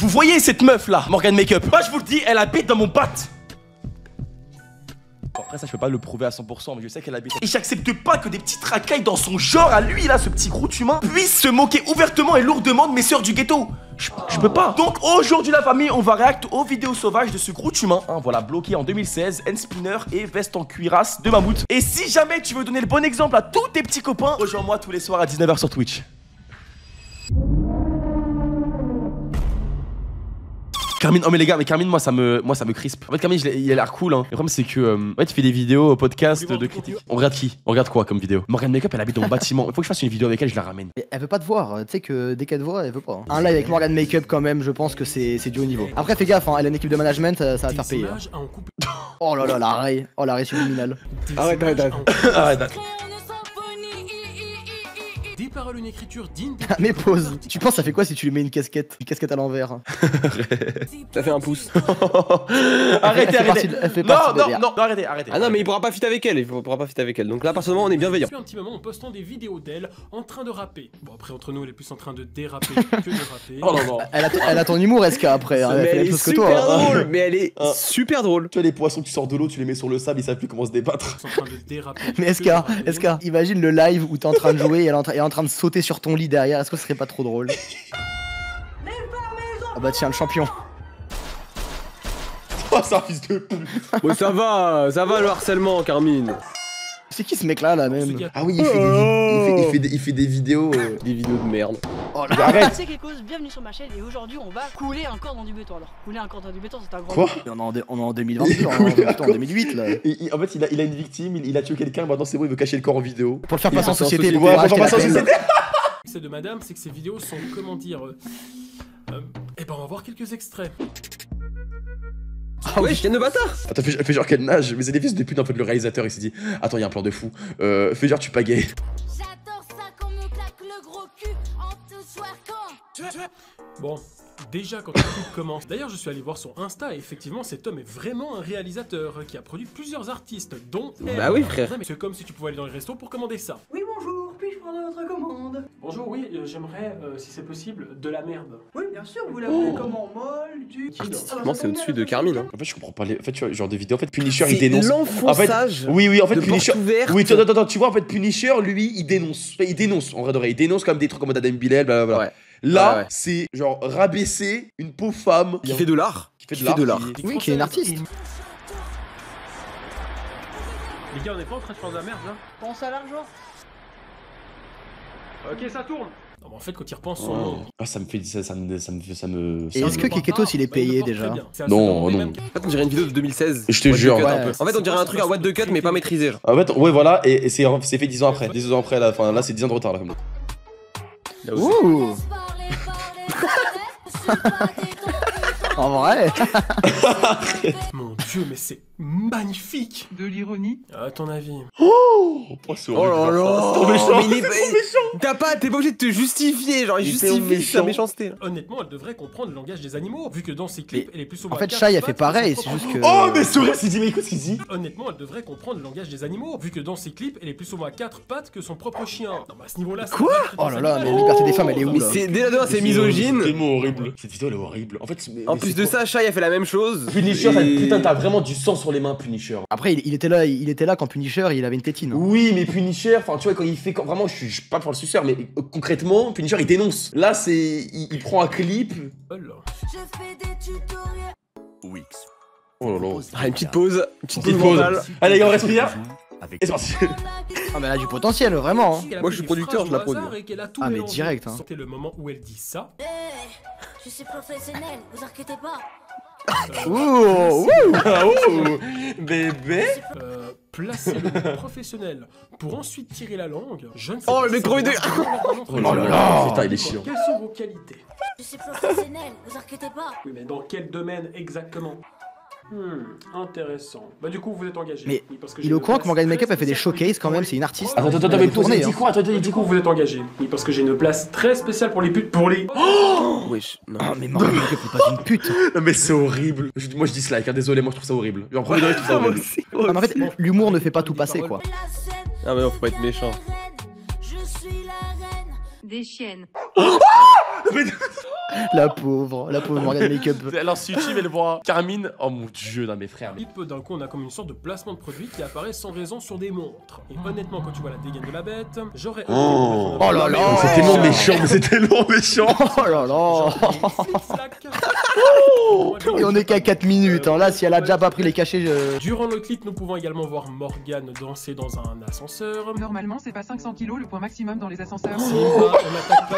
Vous voyez cette meuf là, Morgan Makeup? Moi je vous le dis, elle habite dans mon bat. Bon, après ça je peux pas le prouver à 100%, mais je sais qu'elle habite. Et j'accepte pas que des petites racailles dans son genre à lui là, ce petit gros humain, puissent se moquer ouvertement et lourdement de mes sœurs du ghetto. Je peux pas. Donc aujourd'hui la famille, on va réacter aux vidéos sauvages de ce gros humain, hein, voilà, bloqué en 2016, hand spinner et veste en cuirasse de mammouth. Et si jamais tu veux donner le bon exemple à tous tes petits copains, rejoins-moi tous les soirs à 19h sur Twitch. Carmine, oh mais les gars, mais Carmine, moi ça me crispe. En fait, Carmine, il a l'air cool, hein. Le problème, c'est que, en fait, il fait des vidéos, podcasts, de critiques. On regarde qui? On regarde quoi comme vidéo? Morgan Makeup, elle habite dans mon bâtiment. Il faut que je fasse une vidéo avec elle, je la ramène. Elle veut pas te voir, tu sais que dès qu'elle te voit, elle veut pas. Un live avec Morgan Makeup, quand même, je pense que c'est du haut niveau. Après, fais gaffe, hein, elle a une équipe de management, ça va te faire payer. Oh là là, l'arrêt. Oh, l'arrêt subliminal. Arrête. Arrête. Des paroles, une écriture digne. Mais pause. Tu penses ça fait quoi si tu lui mets une casquette à l'envers? Ça fait un pouce. Arrêtez. Non, arrêtez. Ah non, mais il pourra pas fit avec elle, Donc là, personnellement, on est bienveillant. Depuis un petit moment, en postant des vidéos d'elle en train de rapper. Bon, après, entre nous, elle est plus en train de déraper que de rapper. Oh non. Elle a ton humour, SK, après. Mais elle est super drôle. Mais elle est super drôle. Tu vois, les poissons, tu sors de l'eau, tu les mets sur le sable, ils savent plus comment se débattre. En train de déraper. Mais SK, imagine le live où t'es en train de jouer et elle est en train de sauter sur ton lit derrière. Est-ce que ce serait pas trop drôle? Ah bah tiens, le champion. Oh, c'est un fils de pute. Bon, ça va le harcèlement, Carmine. C'est qui ce mec là même? Ah oui, il fait des vidéos. Des vidéos de merde. Oh là, arrête. C'est Kekos, bienvenue sur ma chaîne et aujourd'hui on va couler un corps dans du béton. Alors, couler un corps dans du béton, c'est un grand. Quoi? On est en 2022, on est en 2008 là. En fait, il a une victime, il a tué quelqu'un, maintenant c'est bon, il veut cacher le corps en vidéo. Pour le faire passer en société, pour Ouais, acheter pour la passer en peine. société. C'est de madame, c'est que ces vidéos sont, comment dire. Eh ben, on va voir quelques extraits. Ah ouais, chienne de bâtard. Attends, fais genre qu'elle nage, mais c'est des fils de pute en fait, le réalisateur il s'est dit attends, il y a un plan de fou, fais genre tu pagayes. J'adore ça qu'on me claque le gros cul en tout soir quand. Bon, déjà quand le clip commence. D'ailleurs, je suis allé voir son Insta et effectivement, cet homme est vraiment un réalisateur qui a produit plusieurs artistes, dont. Bah oui, frère. C'est comme si tu pouvais aller dans les restos pour commander ça. Oui, bonjour, puis-je prendre votre commande? Bonjour, oui, j'aimerais, si c'est possible, de la merde. Oui, bien sûr, vous l'avez comment? Molle, du. Artistiquement, c'est au-dessus de Carmine. Hein. En fait, je comprends pas les. En fait, tu vois, genre de vidéos, en fait, Punisher il dénonce. L'enfonçage. En fait, oui, en fait, de Punisher. porte ouverte. Oui, attends, tu vois, en fait, Punisher, lui, il dénonce. Enfin, il dénonce, en vrai de vrai. Il dénonce comme des trucs comme Adam Bilal, blablabla. Ouais. Là, Ouais. c'est genre rabaisser une pauvre femme Qui fait de l'art. qui fait de l'art. Oui, qui est une artiste. Les gars, on est pas en train de faire de la merde là? Pense à l'argent. Ok, ça tourne. Non, mais en fait, quand il repense son nom. Ah, ça me fait. Ça me. Et est-ce que Keketos il est payé déjà? Non. En fait, on dirait une vidéo de 2016. Je te What the jure. cut, Ouais. un peu. En fait, on dirait un truc à what the cut, mais pas maîtrisé. Genre. En fait, ouais, voilà, et c'est fait 10 ans après. 10 ans après, là, enfin, là, c'est 10 ans de retard, là, comme Là aussi. Ouh. En vrai. Mon dieu, mais c'est magnifique. De l'ironie. À ton avis? Oh, c'est Oh là là. C'est trop méchant. Mais t'es pas obligé de te justifier, genre il Il fait justifie méchant. sa méchanceté. Là. Honnêtement, elle devrait comprendre le langage des animaux, vu que dans ses clips, elle est plus souvent. En fait, Shai a fait pareil, c'est juste que. Oh, mais c'est vrai, c'est dit, mais écoute ce qu'il dit. Honnêtement, elle devrait comprendre le langage des animaux, vu que dans ses clips, elle est plus souvent à 4 pattes que son propre chien. Non, mais à ce niveau-là, c'est Quoi? Oh là là, mais la liberté des femmes, elle est où Mais là? c'est déjà de un, c'est misogyne. C'est tellement horrible. Cette vidéo, elle est horrible. En fait, En plus de ça, Shai a fait la même chose. Punisher, Et- putain, t'as vraiment du sang sur les mains, Punisher. Après, il était là quand Punisher il avait une tétine. Hein. Oui, mais Punisher, enfin, tu vois, quand il fait. Vraiment, je suis pas pour le suceur, mais concrètement, Punisher, il dénonce. Là, c'est. Il prend un clip. Oh là. Je fais des tutoriels. Oh là là. Ah, une petite pause. Une petite Petite pause pause. mentale. Allez, les gars, on respire. Et c'est parti. Ah, mais elle a du potentiel, vraiment. Hein. Moi, je suis producteur, je la produis. Ah, mais direct, hein. C'était le moment où elle dit ça. Je suis professionnel, vous inquiétez pas. Ouh, Ah, oh, bébé. Placer le mot professionnel pour ensuite tirer la langue. Je ne sais Oh, pas le mec premier degré. Oh là là. Putain, il est chiant. Quelles sont vos qualités? Je suis professionnel, vous inquiétez pas. Oui, mais dans quel domaine exactement? Intéressant. Bah du coup, vous êtes engagé. Mais Oui, parce que il est j'ai au une courant que place Morgan très Makeup a fait des spéciale pour showcases quand les même, putes. c'est une artiste. Attends, Elle avait tourné, il dit hein. quoi? Attends, il dit Du coup, quoi? vous êtes engagé. Oui, parce que j'ai une place très spéciale pour les putes. Pour les. Wesh, non. Ah, mais Morgan Makeup c'est pas une pute. Non, mais c'est horrible. Moi, je dislike, hein, désolé, moi, je trouve ça horrible. Genre, premier degré, je trouve ça horrible. Ah, mais en fait, l'humour ne fait pas tout passer quoi. La scène, Ah, mais non, faut pas être méchant. reine, je suis la reine. Des chiennes. Mais- La pauvre Morgan Makeup. Alors si YouTube elle voit Carmine, oh mon dieu, non mes frères. Et peu d'un coup, on a comme une sorte de placement de produit qui apparaît sans raison sur des montres. Et honnêtement, quand tu vois la dégaine de la bête, j'aurais... Oh là là. C'est tellement méchant, mais c'est tellement méchant. Oh là là. Et on est qu'à 4 minutes, hein. Là si elle a déjà pas pris les cachets Durant le clip, nous pouvons également voir Morgane danser dans un ascenseur. Normalement, c'est pas 500 kilos le point maximum dans les ascenseurs. On attaque pas...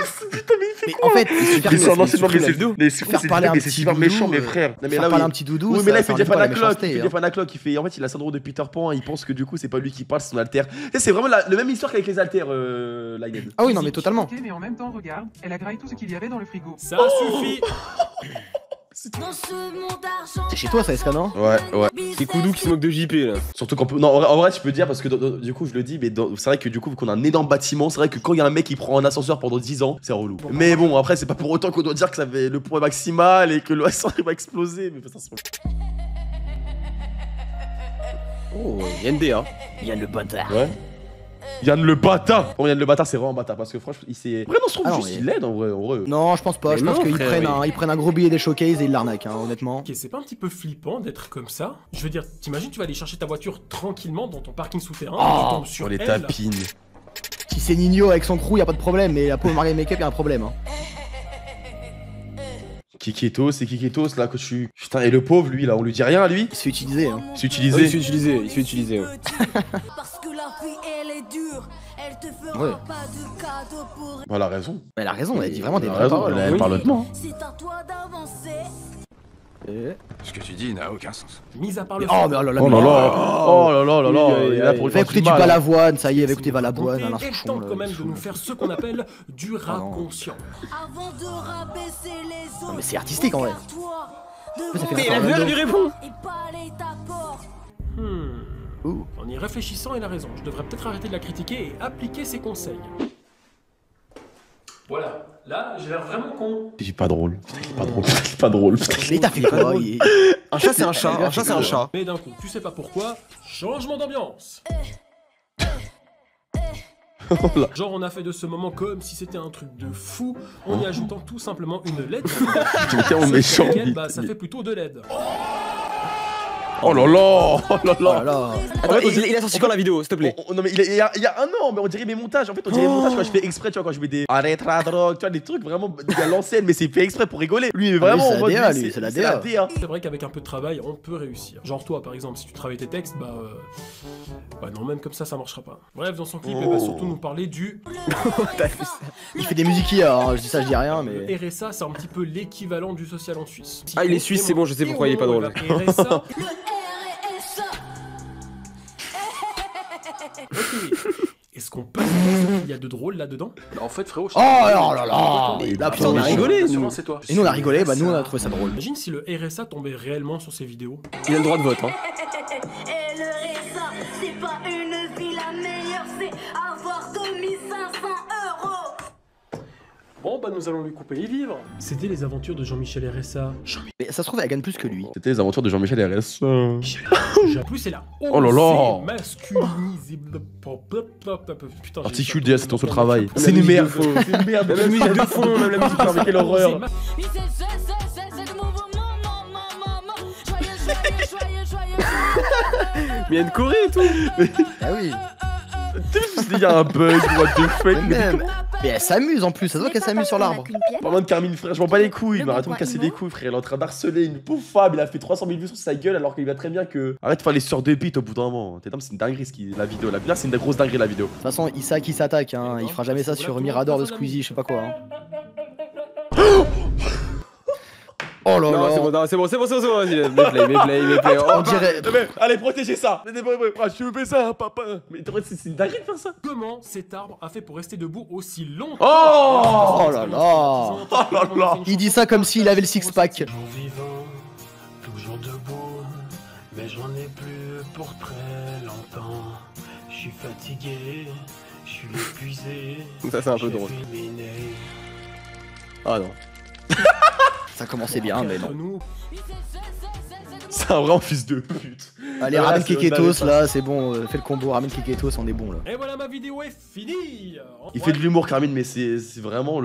Mais en fait, faire parler un c'est petit super méchant doudou, mes frères. Non mais faire là parler un petit doudou. oui mais là il fait ça des enlève pas la panaclocs, méchanceté, il fait des panaclocs, il fait en fait il a le syndrome de Peter Pan, il pense que du coup c'est pas lui qui parle, c'est son alter. C'est vraiment le même histoire qu'avec les alters Lionel. Ah oui non mais totalement. Ok, mais en même temps, regarde, elle a graillé tout ce qu'il y avait dans le frigo. Ça suffit. Dans ce monde d'argent. C'est chez toi ça Eska non? Ouais. C'est Koudou qui se moque de JP là. Surtout qu'en non en vrai tu peux dire parce que du coup je le dis mais c'est vrai que du coup vu qu'on a un énorme bâtiment, c'est vrai que quand il y a un mec qui prend un ascenseur pendant 10 ans, c'est relou. Mais bon après c'est pas pour autant qu'on doit dire que ça avait le poids maximal et que l'ascenseur va exploser mais ça se Oh, NDA. Yann le bâtard. Ouais. Yann le bâtard. Bon Yann le bâtard c'est vraiment un bâtard parce que franchement il s'est... Après non je trouve Ah non, juste mais- il l'aide en vrai. Non je pense pas, Mais je pense non, qu'ils frère, prennent un gros billet des showcase et ils l'arnaquent hein, honnêtement. Ok, c'est pas un petit peu flippant d'être comme ça? Je veux dire, t'imagines tu vas aller chercher ta voiture tranquillement dans ton parking souterrain, tu tombes sur Sur les elle. tapines. Si c'est Nino avec son crew y a pas de problème, mais la pauvre Morgan Makeup y a un problème hein. Kikitos, c'est Kikitos là que je suis... Putain et le pauvre lui là on lui dit rien à lui. Il se fait utiliser hein. C'est Il se utilisé. fait utiliser, il se fait utiliser. Ouais. Parce que la vie elle est dure. Elle te fera Ouais. pas de cadeau pour. Bon, elle a raison. Mais elle a raison, elle dit vraiment des Elle a vraies raison, paroles. elle hein. parle honnêtement. C'est à toi d'avancer. Et- Ce que tu dis n'a aucun sens. Mis à part le Oh fait mais oh là là. Oh mais- là là. Oh là là là là. Oui, Il est là pour lui Va faire écouter du du mal. Balavoine, ça y est, va écouter Balavoine, Alain Et Souchon. tente là, quand même il de saoule. nous faire ce qu'on appelle du rap non. conscient. Avant de rabaisser les autres. mais c'est artistique, en vrai. regarde-toi Mais ça fait devant Mais la toi veuve lui répond. et balaye ta porte. Ouh. En y réfléchissant, il a raison. Je devrais peut-être arrêter de la critiquer et appliquer ses conseils. Voilà, là, j'ai l'air vraiment con. Il est pas drôle. Putain, il est pas drôle. Il est pas drôle. Mais t'as fait quoi Un chat, c'est un chat. Un chat, c'est un chat. Mais d'un coup, tu sais pas pourquoi, changement d'ambiance. Genre on a fait de ce moment comme si c'était un truc de fou en y ajoutant tout simplement une LED. tellement méchant, Bah ça fait plutôt 2 LED. Oh là là. Oh là Oh là là. là. Attends, il a sorti quand la vidéo, s'il te plaît? Non mais il y a un an, mais on dirait mes montages. En fait, on dirait mes montages quand je fais exprès, tu vois, quand je mets des arrête la drogue, tu vois, des trucs vraiment à l'ancienne, mais c'est fait exprès pour rigoler. Lui, il est vraiment c'est la en mode, DA, lui, lui, c'est la DA. C'est vrai qu'avec un peu de travail, on peut réussir. Genre toi par exemple, si tu travailles tes textes, bah non, même comme ça marchera pas. Bref, dans son clip, il va surtout nous parler du Il fait des musiques IA, hein, je dis ça, je dis rien, le mais. RSA, c'est un petit peu l'équivalent du social en Suisse. Ah, il est suisse, c'est bon, je sais pourquoi il est pas drôle. RSA, Le RSA. ok. Est-ce qu'on peut dire qu'il y a de drôle là-dedans? En fait, frérot, je Oh là là. Et Là, putain, on a méchant. rigolé, nous. c'est toi. Et nous on a rigolé, bah nous on a trouvé ça drôle. Imagine si le RSA tombait réellement sur ces vidéos. Il a le droit de vote, hein. Et le RSA, c'est pas une vie la meilleure, c'est avoir 2500 €. Bon bah nous allons lui couper les vivres. C'était les aventures de Jean-Michel RSA. Mais ça se trouve, elle gagne plus que lui. C'était les aventures de Jean-Michel RS. En plus c'est là. Oh là là. Masculinisé. Putain. Articule déjà, c'est ton seul travail. La C'est une musique merde. de fond. C'est une merde. Même la musique de fond, même la musique Mais quelle horreur. Oui, c'est le mouvement, maman. Joyeux. Mais il y a une Corée et tout. Ah oui. Il y a un bug, what the fuck. Mais même. Mais elle s'amuse en plus, ça se voit qu'elle s'amuse sur l'arbre. Parlant de Carmine, frère, je m'en bats les couilles. Il m'arrête de me casser les couilles, frère. Il est en train d'harceler une pauvre femme. Il a fait 300 000 vues sur sa gueule alors qu'il va très bien que. Arrête de faire les sœurs de bite au bout d'un moment. T'es c'est une dinguerie ce qui la vidéo. La c'est une grosse dinguerie la vidéo. De toute façon, Issa qui s'attaque, hein. Il fera jamais ça sur Mirador de Squeezie, je sais pas quoi. Hein. Oh là Non, là. c'est bon, vas-y. Méplay. On dirait. Allez, protégez ça. Je fais ça, papa. Mais c'est une dinguerie de faire ça. Comment cet arbre a fait pour rester debout aussi longtemps? Oh. Oh là là. Il dit ça comme s'il avait le six-pack. Toujours vivant, toujours debout, mais j'en ai plus pour très longtemps. Je suis fatigué, je suis épuisé. Ça, c'est un peu drôle. Ah non. Ça commençait bien, mais non. Nous, C'est un vrai fils de pute. Allez, Voilà, ramène c'est Keketos là, c'est bon, fais le combo, ramène Keketos, on est bon là. et voilà, ma vidéo est finie. Il fait de l'humour, Carmine, mais c'est vraiment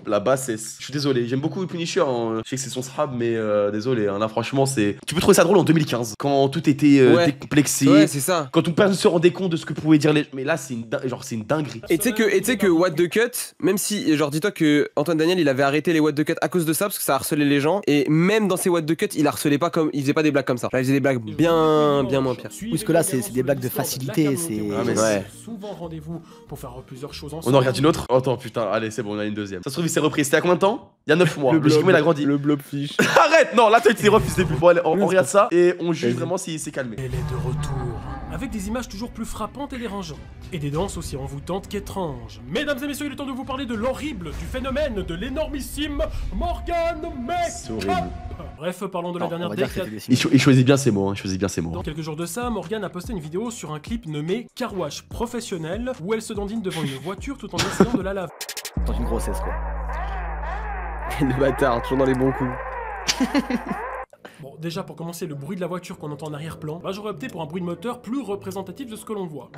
la bassesse. Je suis désolé, j'aime beaucoup Punisher. Hein. Je sais que c'est son srab, mais désolé. Hein. Là, franchement, c'est. Tu peux trouver ça drôle en 2015, quand tout était décomplexé. Ouais, c'est ça. Quand tout personne se rendait compte de ce que pouvaient dire les. Mais là, c'est une dinguerie. Et tu sais que What the Cut, même si, genre, dis-toi que Antoine Daniel, il avait arrêté les What the Cut à cause de ça, parce que ça harcelait les gens. Et même dans ses What the Cut, il harcelait pas comme. Il faisait pas des blagues comme ça. Là, il faisait des blagues bien moins pires. Oui, parce que là, c'est des blagues de facilité, c'est. Ah, mais ouais. Souvent rendez-vous pour faire plusieurs choses ensemble. On en regarde une autre. Oh, attends, putain, allez, c'est bon, on a une deuxième. Ça se trouve, il s'est repris. C'était à combien de temps? Il y a 9 mois. Le il a grandi. Le blobfish. Arrête! Non, là, toi, tu t'es refusé plus. Bon, allez, on regarde ça et on juge vraiment s'il s'est calmé. Elle est de retour, avec des images toujours plus frappantes et dérangeantes, et des danses aussi envoûtantes qu'étranges. Mesdames et messieurs, il est temps de vous parler de l'horrible, du phénomène, de l'énormissime Morgan C'est Make-up. horrible. Bref, parlons de la Non, on dernière va dire que décade. c'était des Il choisit bien ses mots, hein. Il choisit bien ses mots. Dans quelques jours de ça, Morgan a posté une vidéo sur un clip nommé Car Wash Professionnel, où elle se dandine devant une voiture tout en essayant de la laver. Dans une grossesse quoi. Le bâtard, toujours dans les bons coups. Bon, déjà pour commencer, le bruit de la voiture qu'on entend en arrière-plan, bah j'aurais opté pour un bruit de moteur plus représentatif de ce que l'on voit.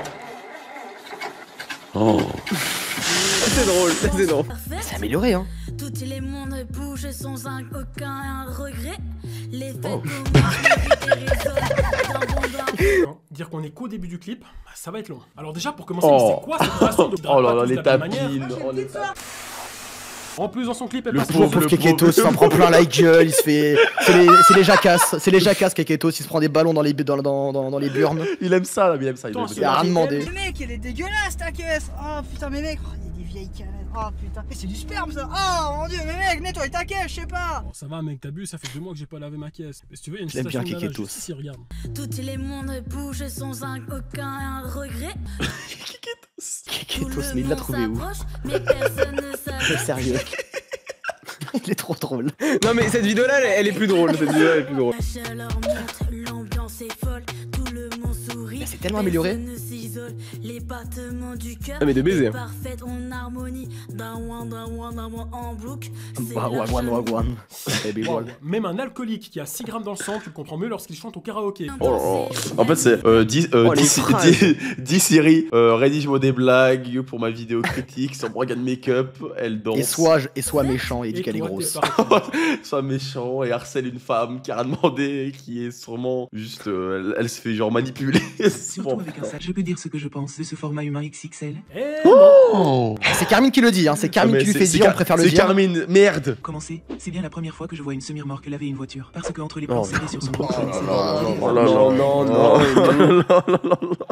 Oh. C'est drôle, c'est drôle. C'est amélioré hein. Tous les mondes bougent sans aucun regret. Les fêtes Oh. Hein, dire qu'on est qu'au début du clip, bah, ça va être long. Alors déjà pour commencer, mais c'est quoi cette façon de Oh là là, draper les de la même manière. tapines. Oh, les tapines. En plus dans son clip, elle Le passe pauvre, Pauvre le Keketos, il s'en prend plein la gueule, il se fait. C'est les jacasses Keketos, il se prend des ballons dans les burnes. Il aime ça, là, il aime ça. Attends, Il a rien demandé. Mais mec, elle est dégueulasse ta caisse. Oh putain, mais mec, oh, il y a des vieilles canettes. Oh putain, mais c'est du sperme ça. Oh mon dieu, mais mec, nettoie ta caisse, je sais pas. Bon, ça va mec, t'as bu, ça fait 2 mois que j'ai pas lavé ma caisse. Mais si tu veux, il y a une J'aime bien station de lavage Keketos. Ah, ici, regarde. Tous les mondes bougent sans aucun regret. Keketos, mais il l'a trouvé où? Mais personne ne C'est savait. sérieux. Il est trop drôle. Non mais cette vidéo là elle est plus drôle, cette vidéo là elle est plus drôle. La chaleur monte, l'ambiance est folle, tout le monde sourit. Mais c'est tellement amélioré. Personne ne s'isole, les battements du cœur. Ah mais de baiser. est parfaite en harmonie, d'un en boucle. C'est Wagwan, la chaleur. wagwan. Baby Wow. wall. Même un alcoolique qui a 6 grammes dans le sang, tu le comprends mieux lorsqu'il chante au karaoké. Oh, en fait, c'est dis Siri, rédige-moi des blagues pour ma vidéo critique sur Morgan Makeup. Elle danse. Et soit méchant et dit qu'elle est toi, grosse. t'es parti. Soit méchant et harcèle une femme qui a rien demandé, qui est sûrement juste. Elle se fait genre manipuler. Surtout avec un sac, je peux dire ce que je pense de ce format humain XXL. Eh Oh C'est Carmine qui le dit, hein. C'est Carmine qui lui fait dire, on préfère le C'est dire. Carmine, merde. Commencez, c'est bien la première fois que je vois une semi-remorque laver une voiture. Parce que entre les plans serrés sur son dos, je ne sais pas. Oh là là.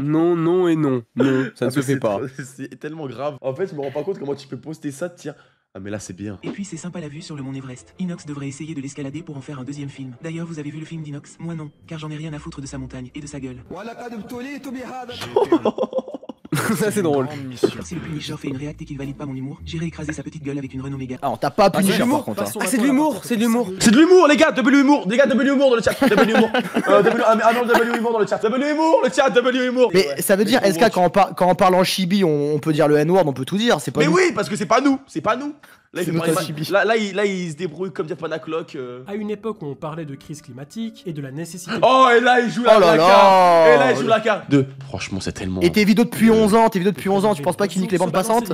Non et non. Non, ça ne se fait pas. C'est tellement grave. En fait, je me rends pas compte comment tu peux poster ça, tiens. Ah, mais là, c'est bien. Et puis c'est sympa la vue sur le mont Everest. Inox devrait essayer de l'escalader pour en faire un deuxième film. D'ailleurs, vous avez vu le film d'Inox? Moi non, car j'en ai rien à foutre de sa montagne et de sa gueule. Ça c'est drôle. Car si le Punisher fait une réact et qu'il valide pas mon humour, j'irai écraser sa petite gueule avec une Renault Mégane. Ah, on t'a pas puni c'est par l'humour, contre. Hein. Passons Ah, c'est de maintenant à la l'humour, partie c'est de l'humour. sérieuse. C'est de l'humour, les gars, W humour, les gars, W humour dans le chat, W humour, ah non, W humour dans le chat, W humour, le chat, W humour. Mais ça veut dire, SK, quand on parle en chibi, on peut dire le N-word, on peut tout dire, c'est pas Mais nous. oui, parce que c'est pas nous, c'est pas nous. Là, il C'est fait notre pareil, chibi. là, il se débrouille comme Diapana Clock. À une époque où on parlait de crise climatique et de la nécessité. Oh, et là, il joue la Oh là carte. là. Et là, il joue la carte. Franchement, c'est tellement. Et tes vidéos depuis 11 ans, tu penses pas qu'il nique les bandes passantes?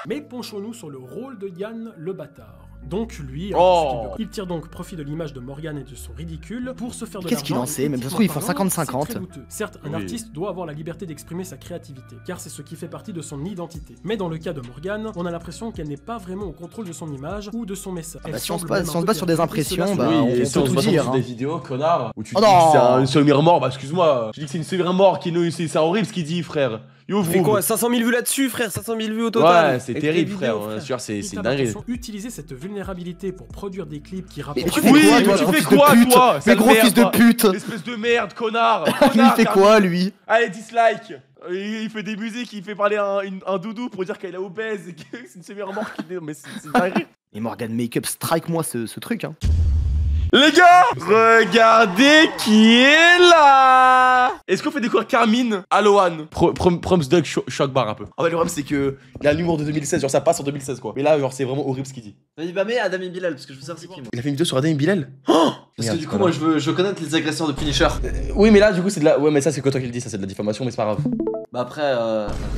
Mais penchons-nous sur le rôle de Yann le bâtard. Donc lui, Oh. il tire donc profit de l'image de Morgan et de son ridicule pour se faire de Qu'est-ce qu'il en l'argent, sait? et Même ça se trouve, ils font techniquement 50-50. parlant, c'est très douteux. Certes, un Oui. artiste doit avoir la liberté d'exprimer sa créativité, car c'est ce qui fait partie de son identité. Mais dans le cas de Morgan, on a l'impression qu'elle n'est pas vraiment au contrôle de son image ou de son message. Elle si on se semble base- même si un on se peu base sur des perdue, et cela impressions, se bah, voit. on et peut si on tout se base dire, sur hein. des vidéos, connard, où tu Oh dis que non. c'est une semi-remorque, bah excuse-moi. Tu dis que c'est une semi-remorque, c'est horrible ce qu'il dit, frère. Yo, Fait quoi, 500 000 vues là-dessus, frère, 500 000 vues au total. Ouais, c'est Et terrible, tes frère. vidéos, Je jure, c'est Étape, une dinguerie. attention, utiliser cette vulnérabilité pour produire des clips qui Mais rapportent. tu fais Oui, quoi, mais toi, tu gros fais fils quoi, de pute? toi, Mais sale gros merde, fils de toi. pute! Espèce de merde, connard. Il Connard, fait Carmine. quoi, lui? Allez, dislike. Il fait des musiques, il fait parler un doudou pour dire qu'elle est obèse et que c'est une semi-remorque. Mais c'est dingue. Et Morgan Makeup, strike-moi ce truc, hein. Les gars, regardez qui est là. Est-ce qu'on fait découvrir Carmine à Lohan? Proms Doug choc bar un peu. Ah ouais, le problème c'est que il a l'humour de 2016, genre ça passe en 2016 quoi. Mais là, genre c'est vraiment horrible ce qu'il dit. Vas-y, bah mais Adam et Bilal, parce que je veux savoir c'est qui moi. Il a fait une vidéo sur Adam et Bilal. Oh parce que du coup, moi je veux connaître les agresseurs de Punisher. Oui, mais là, du coup, c'est de la. Ouais, mais ça, c'est que toi qui le dis, ça, c'est de la diffamation, mais c'est pas grave. Bah après,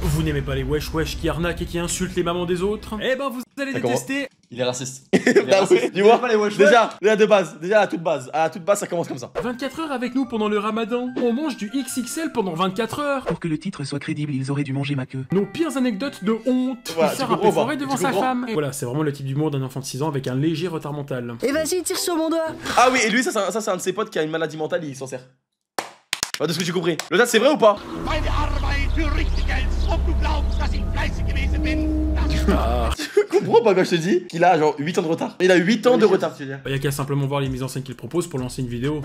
Vous n'aimez pas les wesh qui arnaquent et qui insultent les mamans des autres? Eh ben, vous allez détester. il est raciste. Bah oui, tu vois, pas les wesh. déjà de base, à toute base, ça commence comme ça. 24 heures avec nous pendant le ramadan. On mange du XXL pendant 24 heures. Pour que le titre soit crédible, ils auraient dû manger ma queue. Nos pires anecdotes de honte. Voilà, Il sert tu un comprends peu forêt pas, devant tu sa comprends. femme. Voilà, c'est vraiment le type d'humour d'un enfant de 6 ans avec un léger retard mental. Et vas-y, tire sur mon doigt. Ah oui, et lui, ça, c'est un de ses potes qui a une maladie mentale et il s'en sert. Bah, de ce que j'ai compris. Le c'est vrai ou pas? Tu comprends pas quand je te dis qu'il a genre 8 ans de retard? Il a 8 ans de retard. Bah, y a qu'à simplement voir les mises en scène qu'il propose pour lancer une vidéo.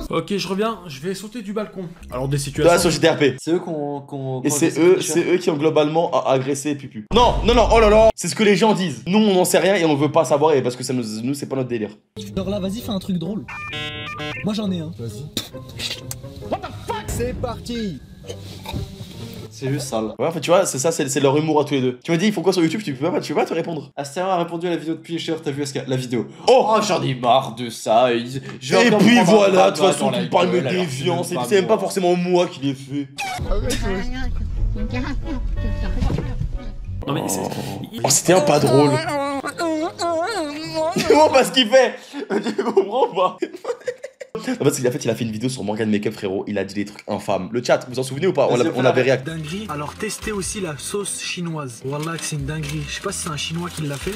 Ok, je reviens, je vais sauter du balcon. Alors des situations... Là, sur JTRP. C'est eux qu'on. Et c'est eux qui ont globalement agressé Pupu. Non, oh là là. C'est ce que les gens disent. Nous, on n'en sait rien et on veut pas savoir et parce que ça nous c'est pas notre délire. Alors là, vas-y, fais un truc drôle. Moi j'en ai un. Vas-y. What the fuck? C'est parti. C'est juste sale. Ouais, en fait, tu vois, c'est ça, c'est leur humour à tous les deux. Tu m'as dit, ils font quoi sur YouTube? Tu peux pas te répondre. Astérien a répondu à la vidéo de Punisher, t'as vu la vidéo? Oh, j'en ai marre de ça. Et puis voilà, de toute façon, tu parles de déviance. Et c'est même pas forcément moi qui l'ai fait. Non mais c'est... Oh, c'était un pas drôle. Tu vois pas ce qu'il fait? Tu comprends pas? En fait, il a fait une vidéo sur Morgan Makeup, frérot. Il a dit des trucs infâmes. Le chat, vous en souvenez ou pas? On avait réacté. Dinguerie. Alors testez aussi la sauce chinoise. Wallah, c'est une dinguerie. Je sais pas si c'est un chinois qui l'a fait.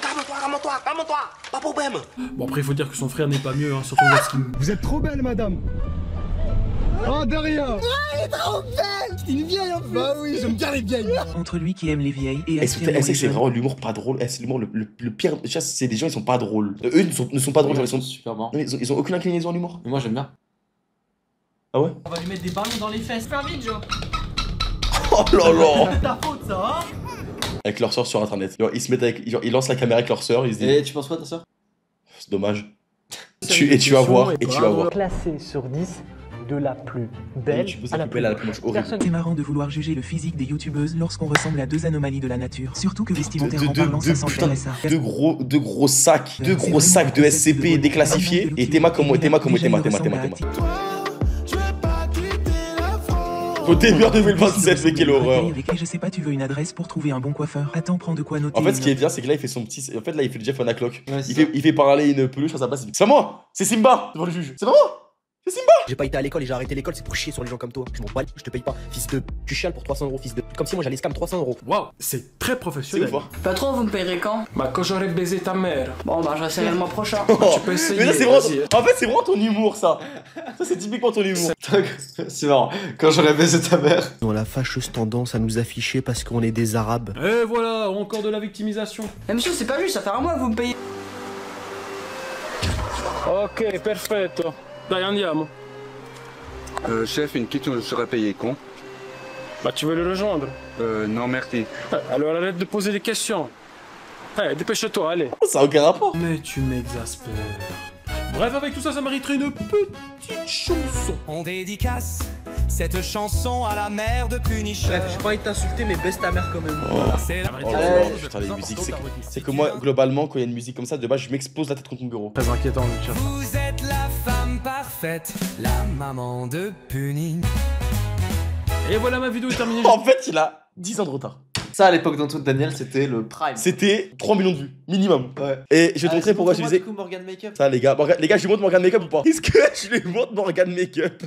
Calme-toi, pas problème. Bon après il faut dire que son frère n'est pas mieux, hein, surtout Waskin. Vous êtes trop belle, madame. Oh, de rien. Elle est trop belle. C'est une vieille en plus. Bah oui, j'aime bien les vieilles. Entre lui qui aime les vieilles et Est-ce que c'est vraiment l'humour pas drôle? C'est l'humour le pire. C'est des gens, ils sont pas drôles. Eux ne sont pas drôles, genre, ils sont super marrants. Ils ont aucune inclinaison à l'humour. Mais moi j'aime bien. Ah ouais? On va lui mettre des ballons dans les fesses. Faire vite, Joe. Oh là là. C'est ta faute, ça, hein? Avec leur soeur sur internet. Genre, ils se mettent avec. Genre, ils lancent la caméra avec leur soeur, ils se disent. Et tu penses quoi de ta soeur? C'est dommage. Tu vas voir, et tu vas voir. Classé sur 10 de la plus belle à la plus moche. Horrible. C'est marrant de vouloir juger le physique des youtubeuses lorsqu'on ressemble à deux anomalies de la nature. Surtout que vestimentairement parlant, ça s'enchaîne ça. Deux gros sacs de SCP déclassifiés. Et Théma comme moi. Au début de 2027, mais quelle horreur. Je sais pas, tu veux une adresse pour trouver un bon coiffeur. Attends, prends de quoi noter. En fait, ce qui est bien, c'est que là, il fait son petit. En fait, là, il fait le Jeff on a clock. Il fait parler une peluche à sa place. C'est moi. C'est Simba devant le juge. C'est pas moi. C'est Simba. J'ai pas été à l'école et j'ai arrêté l'école, c'est pour chier sur les gens comme toi. Je m'en bats, je te paye pas. Fils de. Tu chiales pour 300 €, fils de. Comme si moi j'allais scam 300 €. Waouh, c'est très professionnel. C'est ouf, hein. Patron, vous me payerez quand? Bah quand j'aurai baisé ta mère. Bon, bah, je resterai le mois prochain. Tu peux essayer. Mais là, c'est vraiment. En fait, c'est vraiment ton humour, ça. Ça, c'est typiquement ton humour. C'est marrant. Quand j'aurais baisé ta mère. On a la fâcheuse tendance à nous afficher parce qu'on est des arabes. Et voilà, encore de la victimisation. Mais monsieur, c'est pas juste, ça fait un mois que vous me payez. Ok, perfetto. Dai, andiamo. Chef, une question, je serais payé con. Bah tu veux le rejoindre? Non merci. Alors arrête de poser des questions. Dépêche-toi, allez. Ça a aucun rapport. Mais tu m'exaspères. Bref, avec tout ça, ça mériterait une petite chanson. On dédicace cette chanson à la mère de Punisher. Bref, j'ai pas envie de t'insulter, mais baisse ta mère quand même. C'est putain, les musiques, c'est que moi, globalement, quand il y a une musique comme ça, de base, je m'explose la tête contre mon bureau. Très inquiétant, le chat. Vous êtes la femme parfaite, la maman de Puni. Et voilà, ma vidéo est terminée. En fait, il a 10 ans de retard. Ça, à l'époque d'Antoine Daniel, c'était le prime. C'était 3 millions de vues, minimum. Ouais. Et je vais te montrer pourquoi je disais. Du coup, Morgan Makeup. Ça, les gars, je lui montre Morgan Makeup ou pas? Est-ce que je lui montre Morgan Makeup?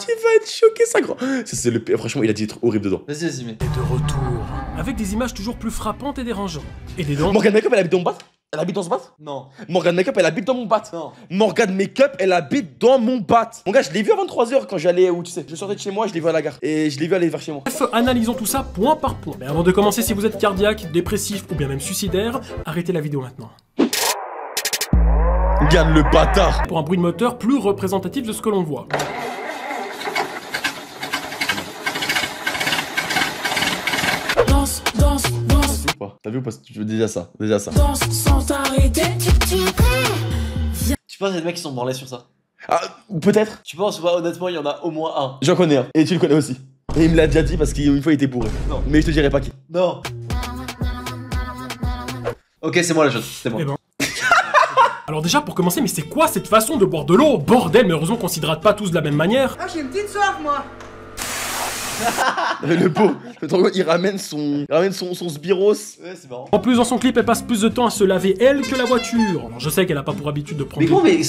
Tu vas être choqué, ça, gros. C'est le pire. Franchement, il a dit des trucs horribles dedans. Vas-y, mais. Et de retour, avec des images toujours plus frappantes et dérangeantes. Et des dents. Morgan Makeup, elle habite dans mon bat? Elle habite dans ce bat? Non. Morgan Makeup, elle habite dans mon bat? Non. Morgan Makeup, elle habite dans mon bat. Mon gars, je l'ai vu à 23 h quand j'allais où tu sais. Je sortais de chez moi, je l'ai vu à la gare. Et je l'ai vu aller vers chez moi. Bref, analysons tout ça point par point. Mais avant de commencer, si vous êtes cardiaque, dépressif ou bien même suicidaire, arrêtez la vidéo maintenant. Regarde le bâtard. Pour un bruit de moteur plus représentatif de ce que l'on voit. Dans danse, danse, danse. T'as vu ou pas? Tu veux déjà ça, déjà ça. Danse sans t'arrêter. Tu es prêt? Tu penses qu'il y a des mecs qui sont branlés sur ça? Ah, peut-être. Tu penses pas, honnêtement, il y en a au moins un. J'en connais un. Et tu le connais aussi. Et il me l'a déjà dit parce qu'une fois il était bourré. Non. Mais je te dirai pas qui. Non. Ok, c'est moi la chose, c'est moi. Eh ben. Alors déjà pour commencer, mais c'est quoi cette façon de boire de l'eau? Bordel, mais heureusement qu'on s'hydrate pas tous de la même manière. Ah, j'ai une petite soif, moi. Le pot, il ramène son sbiros. Ouais, c'est marrant. En plus dans son clip, elle passe plus de temps à se laver elle que la voiture. Alors, je sais qu'elle a pas pour habitude de prendre. Mais comment, mais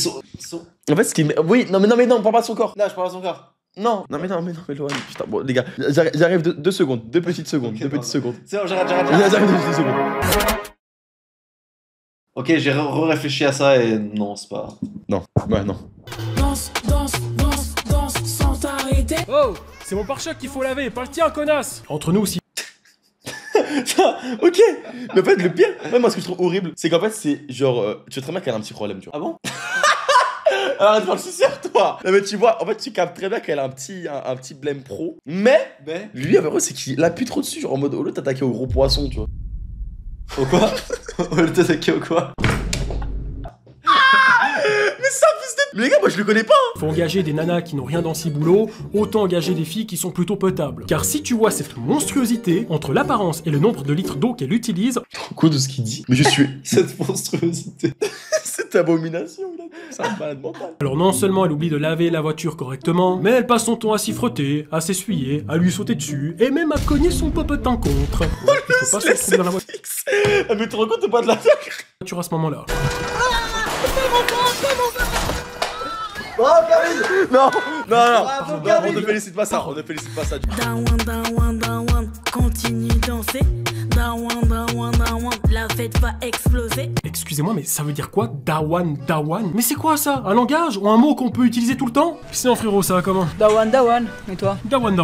En fait, ce qui oui, non, on parle pas de son corps. Là, je parle à son corps. Non, Lohan, putain, bon, les gars, j'arrive 2 secondes, 2 petites secondes, Okay, 2 petites secondes. C'est bon, j'arrête. J'arrive 2 petites secondes. Ok, j'ai réfléchi à ça et non, c'est pas... Non, ouais, non. Danse, danse, danse, danse sans t'arrêter. Oh, c'est mon pare-choc qu'il faut laver, pas le tien, connasse. Entre nous aussi. Ok, mais en fait, le pire, même moi, ce que je trouve horrible, c'est qu'en fait, c'est genre, tu sais très bien qu'elle a un petit problème, tu vois. Ah bon? Alors, arrête de faire le suceur, toi. Non, mais tu vois, en fait, tu captes très bien qu'elle a un petit blême pro, mais lui, en vrai, c'est qu'il appuie trop dessus, genre en mode, au lieu de t'attaquer au gros poisson, tu vois. Au quoi? Au lieu de t'attaquer au quoi? Mais ça, fils de... Mais les gars, moi je le connais pas hein. Faut engager des nanas qui n'ont rien dans ces boulots, autant engager des filles qui sont plutôt potables. Car si tu vois cette monstruosité, entre l'apparence et le nombre de litres d'eau qu'elle utilise... Quoi de ce qu'il dit? Mais je suis... Cette monstruosité. Cette abomination, là. C'est un malade mental. Alors non seulement elle oublie de laver la voiture correctement, mais elle passe son temps à s'y frotter, à s'essuyer, à lui sauter dessus, et même à cogner son popotin contre. Ouais, il faut pas se retrouver dans la voiture. Ah mais tu te rends compte de pas de la voiture à ce moment-là. Oh, Camille! Non, Bravo, on ne félicite pas ça, Down, continue danser. Down, la fête va exploser. Excusez-moi, mais ça veut dire quoi, Dawan? Mais c'est quoi ça? Un langage ou un mot qu'on peut utiliser tout le temps? Sinon frérot, ça va comment? Dawan, et toi? Dawan.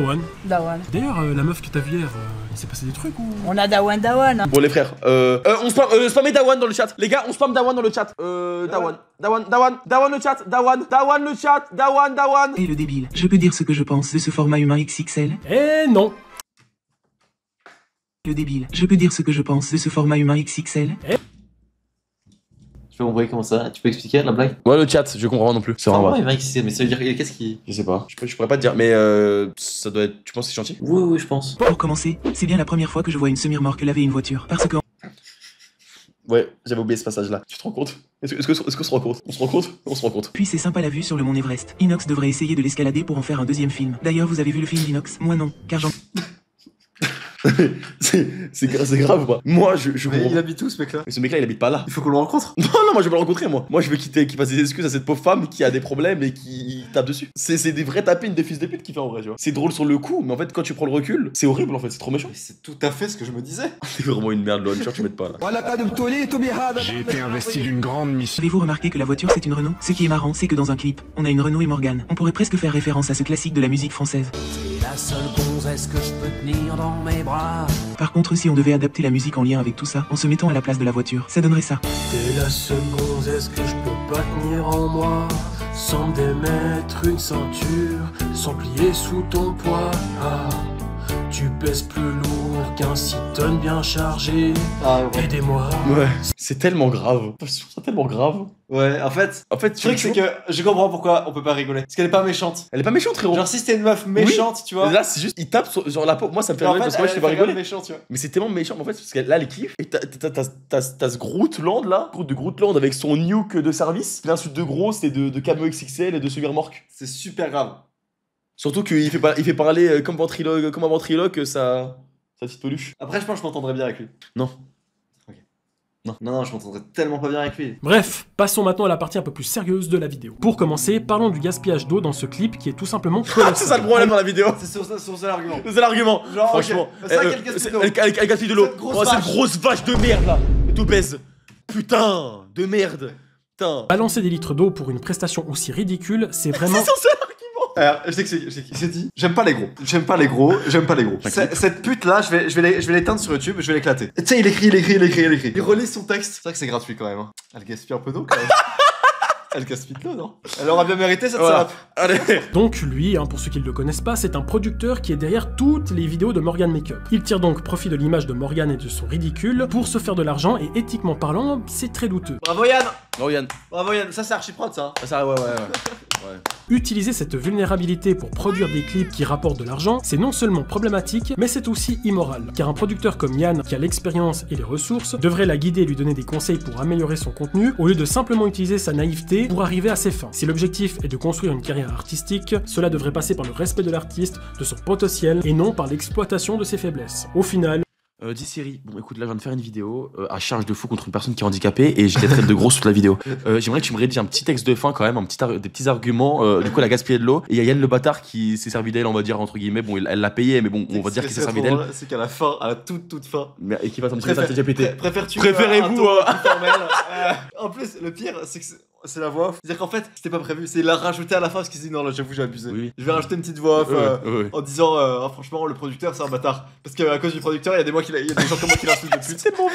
Dawan. D'ailleurs, la meuf que t'as vue hier, il s'est passé des trucs ou? On a Dawan. Bon les frères, on spammait Dawan dans le chat. Les gars, on spamme Dawan dans le chat. Dawan le chat. Dawan le chat. Dawan. Et le débile, je peux dire ce que je pense de ce format humain XXL? Eh non. Le débile, je peux dire ce que je pense de ce format humain XXL? Tu peux m'envoyer comment ça? Tu peux expliquer la blague? Ouais, le chat, je comprends pas non plus. C'est vraiment humain XXL, mais ça veut dire qu'est-ce qui... Je sais pas, je pourrais pas te dire, mais ça doit être... Tu penses que c'est gentil? Oui, je pense. Pour commencer, c'est bien la première fois que je vois une semi-remorque laver une voiture, parce que... Ouais, j'avais oublié ce passage-là. Tu te rends compte? Est-ce qu'on se rend compte? On se rend compte. Puis c'est sympa la vue sur le mont Everest. Inox devrait essayer de l'escalader pour en faire un deuxième film. D'ailleurs, vous avez vu le film d'Inox? Moi non, car j'en... c'est grave ou pas? Moi je mais il habite où ce mec là? Mais ce mec là il habite pas là. Il faut qu'on le rencontre. Non, moi je veux le rencontrer moi. Moi je veux qu'il fasse des excuses à cette pauvre femme qui a des problèmes et qui tape dessus. C'est des vrais tapines des fils de pute qu'il fait en vrai, tu vois. C'est drôle sur le coup, mais en fait quand tu prends le recul, c'est horrible en fait, c'est trop méchant. C'est tout à fait ce que je me disais. C'est vraiment une merde, Lohan, tu m'aides pas là. J'ai été investi d'une grande mission. Avez-vous remarqué que la voiture c'est une Renault? Ce qui est marrant, c'est que dans un clip, on a une Renault et Morgane. On pourrait presque faire référence à ce classique de la musique française. La seule gonzesse que je peux tenir dans mes bras. Par contre, si on devait adapter la musique en lien avec tout ça, en se mettant à la place de la voiture, ça donnerait ça. T'es la seule gonzesse que je peux pas tenir en moi, sans me démettre une ceinture, sans plier sous ton poids. Ah, tu pèses plus lourd qu'un 6 tonnes bien chargé. Ah ouais. Aidez-moi. Ouais, c'est tellement grave. Je trouve ça tellement grave. Ouais, en fait, le truc c'est que je comprends pourquoi on peut pas rigoler. Parce qu'elle est pas méchante. Elle est pas méchante, frérot. Genre si c'était une meuf méchante, tu vois. Là, c'est juste, il tape sur la peau. Moi, ça me fait rigoler parce que moi, je fais pas rigoler. Méchant, tu vois. Mais c'est tellement méchant, en fait, parce que là, elle kiffe. Et t'as ce Grootland là, de Grootland avec son nuke de service. L'insulte de gros, c'est de camo XXL et de semi-remorque. C'est super grave. Surtout qu'il fait parler comme un ventriloque, ça petite peluche. Après, je pense que je m'entendrais bien avec lui. Non. Non, je m'entendrais tellement pas bien avec lui. Bref, passons maintenant à la partie un peu plus sérieuse de la vidéo. Pour commencer, parlons du gaspillage d'eau dans ce clip qui est tout simplement colossal. C'est ça le problème dans la vidéo. C'est son seul argument. C'est l'argument. Genre, franchement. Elle gaspille de l'eau. Oh, c'est une grosse vache de merde là. Et tout baise. Putain de merde. Putain. Balancer des litres d'eau pour une prestation aussi ridicule, c'est vraiment... C'est son seul argument. Alors, je sais que c'est dit. J'aime pas les gros. Cette pute là, je vais l'éteindre sur YouTube, je vais l'éclater. Tu sais, il écrit. Il relit son texte. C'est vrai que c'est gratuit quand même. Hein. Elle gaspille un peu d'eau quand même. Elle casse Pitlo, non? Elle aura bien mérité cette Voilà. salope. Allez. Donc lui, pour ceux qui ne le connaissent pas, c'est un producteur qui est derrière toutes les vidéos de Morgan Makeup. Il tire donc profit de l'image de Morgan et de son ridicule pour se faire de l'argent et éthiquement parlant, c'est très douteux. Bravo Yann. Non, Yann. Bravo Yann, ça c'est archi prod ça. Ça, ouais. Utiliser cette vulnérabilité pour produire des clips qui rapportent de l'argent, c'est non seulement problématique, mais c'est aussi immoral. Car un producteur comme Yann, qui a l'expérience et les ressources, devrait la guider et lui donner des conseils pour améliorer son contenu, au lieu de simplement utiliser sa naïveté pour arriver à ses fins. Si l'objectif est de construire une carrière artistique, cela devrait passer par le respect de l'artiste, de son potentiel, et non par l'exploitation de ses faiblesses. Au final, Dis Siri, bon écoute, là je viens de faire une vidéo à charge de fou contre une personne qui est handicapée et j'ai des traites de gros sous la vidéo. J'aimerais que tu me rédiges un petit texte de fin quand même, des petits arguments. Du coup, elle a gaspillé de l'eau et il y a Yann le bâtard qui s'est servi d'elle, on va dire entre guillemets. Bon, elle l'a payé, mais bon, on va dire qu'il s'est servi d'elle. C'est qu'à la fin, à la toute fin. Et qui va s'en message GPT. Préférez-vous En plus, le pire, c'est que c'est la voix off. C'est-à-dire qu'en fait, c'était pas prévu. C'est l'a rajouté à la fin parce qu'il s'est dit non, là j'avoue, j'ai abusé. Oui. Je vais rajouter une petite voix off en disant franchement, le producteur c'est un bâtard. Parce qu'à cause du producteur, il y a des gens comme moi qui l'insultent de pute. C'est bon.